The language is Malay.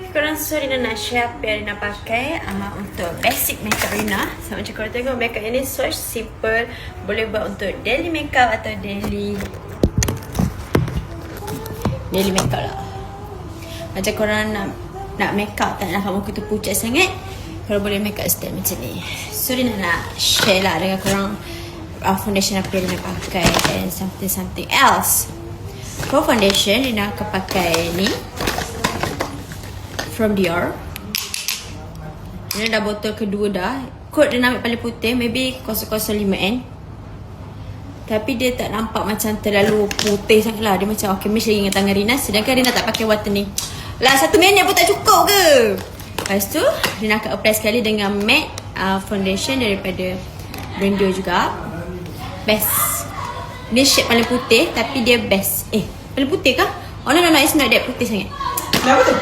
korang so Rina nak share apa yang Rina pakai untuk basic makeup Rina. So macam korang tengok makeup ini so simple. Boleh buat untuk daily makeup atau daily makeup lah. Macam korang nak makeup tak nak muka tu pucat sangat, korang boleh makeup style macam ni. So Rina nak share lah dengan korang foundation apa yang Rina pakai and something else. For foundation Rina akan pakai ni from Dior. Ini dah botol kedua dah. Kod dia nak ambil paling putih, maybe 005N. Tapi dia tak nampak macam terlalu putih sangat lah. Dia macam okay, match lagi dengan tangan Rina. Sedangkan Rina tak pakai water ni. Lah 1 minit pun tak cukup ke? Lepas tu Rina akan apply sekali dengan matte foundation daripada brand Dior juga. Best. Dia shade paling putih tapi dia best. Paling putih kah? Oh no, it's not that putih sangat. Kenapa tu?